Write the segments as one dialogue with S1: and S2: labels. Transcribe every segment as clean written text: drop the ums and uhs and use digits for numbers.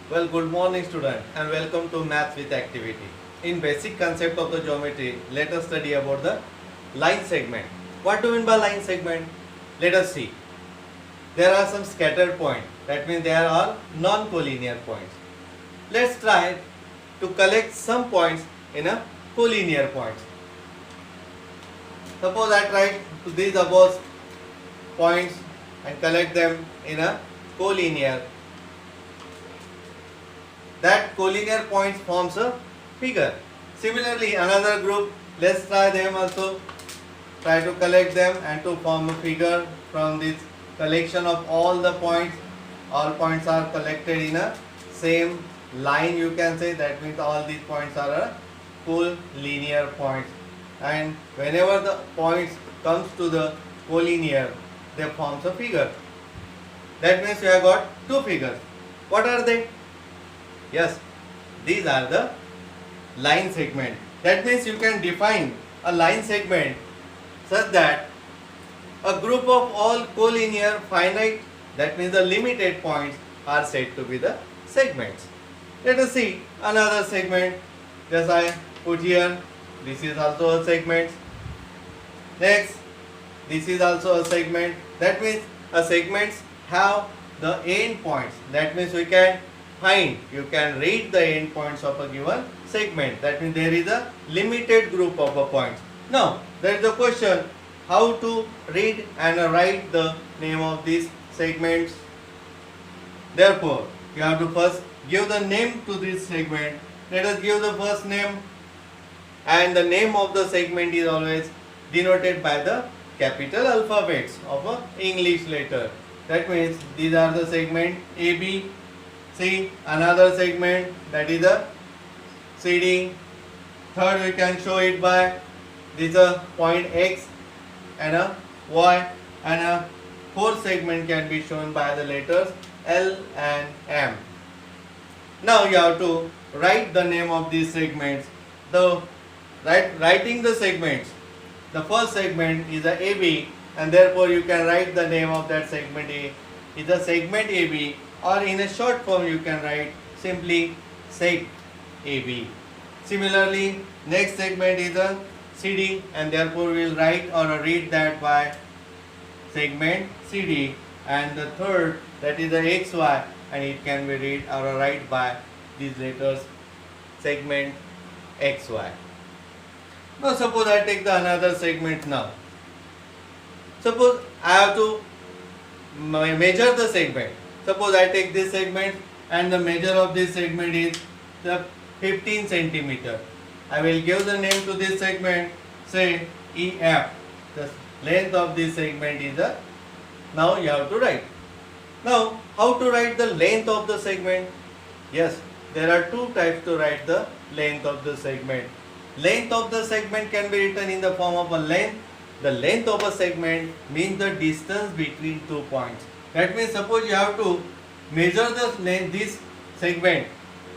S1: Well, good morning student and welcome to Maths with Activity. In basic concept of the geometry, let us study about the line segment. What do you mean by line segment? Let us see. There are some scattered points. That means there are non-collinear points. Let's try to collect some points in a collinear points. Suppose I try to these above points and collect them in a collinear. That collinear points forms a figure. Similarly, another group, let's try them also. Try to collect them and to form a figure from this collection of all the points. All points are collected in a same line, you can say. That means all these points are a collinear points. And whenever the points comes to the collinear, they forms a figure. That means we have got two figures. What are they? Yes, these are the line segment. That means you can define a line segment such that a group of all collinear finite, that means the limited points, are said to be the segments. Let us see another segment. Just I put here, this is also a segment. Next, this is also a segment. That means a segments have the end points. That means we can find, you can read the end points of a given segment. That means there is a limited group of points. Now, there is a question, how to read and write the name of these segments. Therefore, you have to first give the name to this segment. Let us give the first name, and the name of the segment is always denoted by the capital alphabets of a English letter. That means these are the segment AB. See another segment, that is a CD. Third, we can show it by this a point X and a Y, and a fourth segment can be shown by the letters L and M. Now you have to write the name of these segments. Writing the segments, the first segment is a AB, and therefore you can write the name of that segment A is a segment AB, or in a short form you can write simply seg AB. Similarly, next segment is a CD, and therefore we will write or read that by segment CD, and the third, that is the XY, and it can be read or write by these letters segment XY. Now suppose I take the another segment now. Suppose I have to measure the segment. Suppose I take this segment and the measure of this segment is the 15 centimeter. I will give the name to this segment, say EF. The length of this segment is the, now you have to write. Now how to write the length of the segment? Yes, there are two types to write the length of the segment. Length of the segment can be written in the form of a length. The length of a segment means the distance between 2 points. That means suppose you have to measure the length this segment.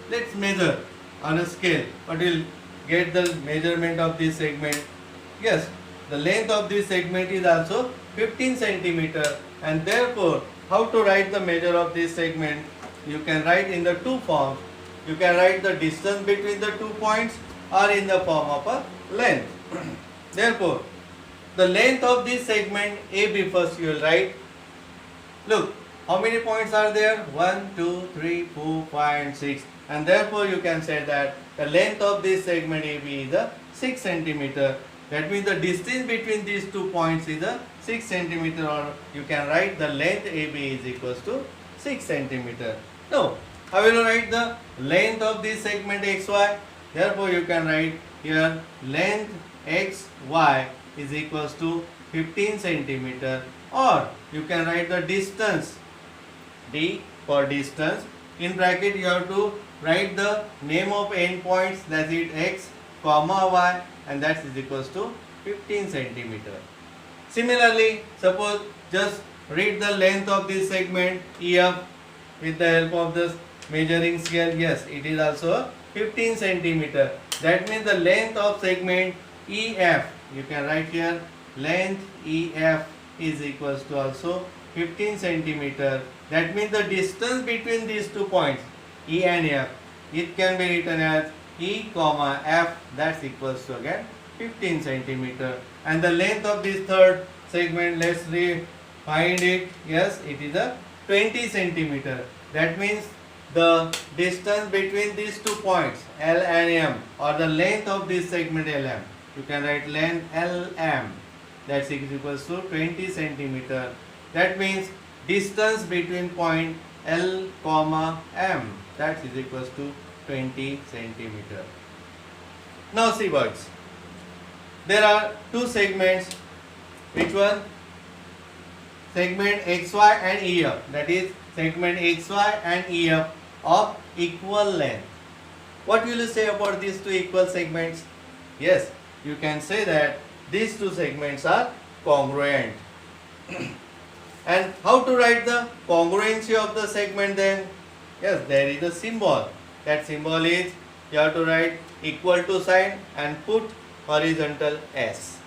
S1: Let's measure on a scale. But we'll get the measurement of this segment. Yes, the length of this segment is also 15 centimeter, and therefore how to write the measure of this segment? You can write in the two forms. You can write the distance between the 2 points or in the form of a length. Therefore, the length of this segment AB first you will write. Look, how many points are there? 1, 2, 3, 4, 5 and 6. And therefore you can say that the length of this segment AB is a 6 centimeter. That means the distance between these 2 points is a 6 centimeter, or you can write the length AB is equals to 6 centimeter. Now, I will write the length of this segment XY. Therefore you can write here length XY is equals to 15 centimeter, or you can write the distance D for distance. In bracket you have to write the name of end points, that is X, comma Y, and that is equals to 15 centimeter. Similarly, suppose just read the length of this segment EF with the help of this measuring scale. Yes, it is also 15 centimeter. That means the length of segment EF, you can write here length EF is equals to also 15 centimeter. That means the distance between these 2 points E and F, it can be written as E comma F, that's equals to again 15 centimeter. And the length of this third segment, let's find it. Yes, it is a 20 centimeter. That means the distance between these 2 points L and M, or the length of this segment LM, you can write length LM, that's equals to 20 centimeter. That means distance between point L comma M, that is equals to 20 centimeter. Now see boys, there are two segments. Which one? Segment XY and EF, that is segment XY and EF of equal length. What will you say about these two equal segments? Yes, you can say that these two segments are congruent. And how to write the congruency of the segment then? Yes, there is a symbol. That symbol is, you have to write equal to sign and put horizontal S.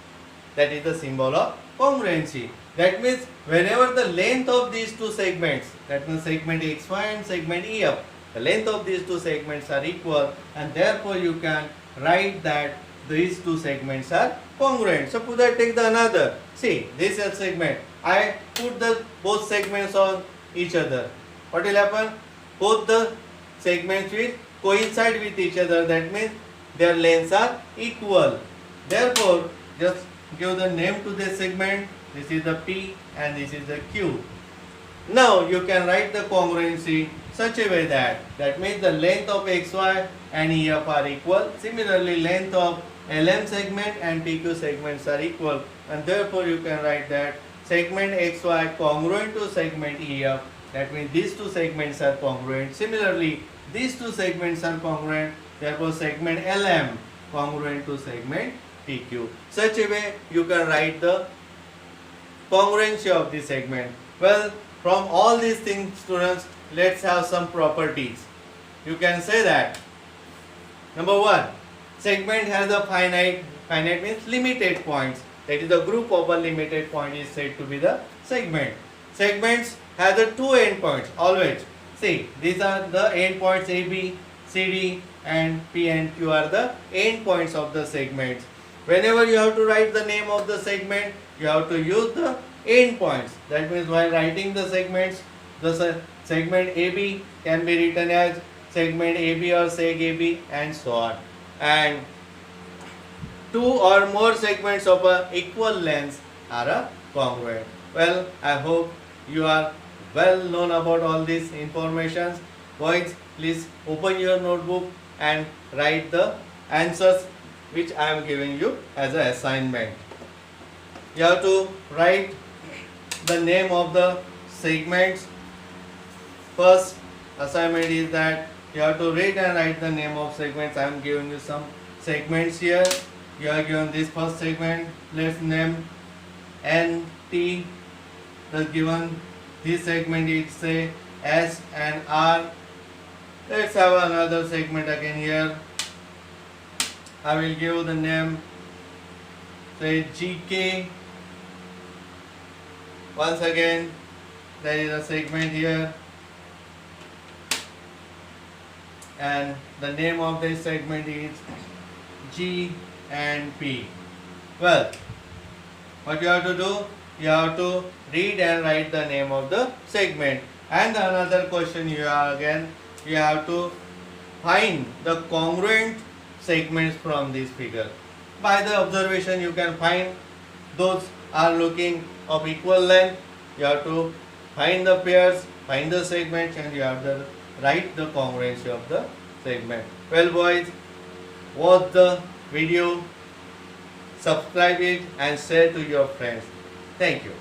S1: That is the symbol of congruency. That means whenever the length of these two segments, that means segment XY and segment EF, the length of these two segments are equal, and therefore you can write that these two segments are congruent. Suppose I take the another. See, this is a segment. I put the both segments on each other. What will happen? Both the segments will coincide with each other. That means their lengths are equal. Therefore, just give the name to this segment. This is the P and this is the Q. Now you can write the congruency such a way that means the length of XY and EF are equal. Similarly, length of LM segment and PQ segments are equal, and therefore you can write that segment XY congruent to segment EF. That means these two segments are congruent. Similarly, these two segments are congruent. Therefore, segment LM congruent to segment PQ. Such a way you can write the congruency of the segment. Well, from all these things, students, let's have some properties. You can say that number one, segment has a finite means limited points. That is, the group of a limited point is said to be the segment. Segments have the two endpoints always. See, these are the endpoints A, B, C, D, and P and Q are the endpoints of the segments. Whenever you have to write the name of the segment, you have to use the endpoints. That means while writing the segments, the segment AB can be written as segment AB or seg AB and so on. And two or more segments of a equal length are a congruent. Well, I hope you are well known about all these informations. Boys, please open your notebook and write the answers which I am giving you as an assignment. You have to write the name of the segments. First assignment is that you have to read and write the name of segments. I am giving you some segments here. You are given this first segment. Let's name NT. Thus given this segment is say S and R. Let's have another segment again here. I will give the name say GK. Once again, there is a segment here, and the name of this segment is G and P. Well, what you have to do? You have to read and write the name of the segment. And another question you have to find the congruent segments from this figure. By the observation you can find those are looking of equal length. You have to find the pairs, find the segments, and you have to write the congruency of the segment. Well boys, watch the video, subscribe it and share to your friends. Thank you.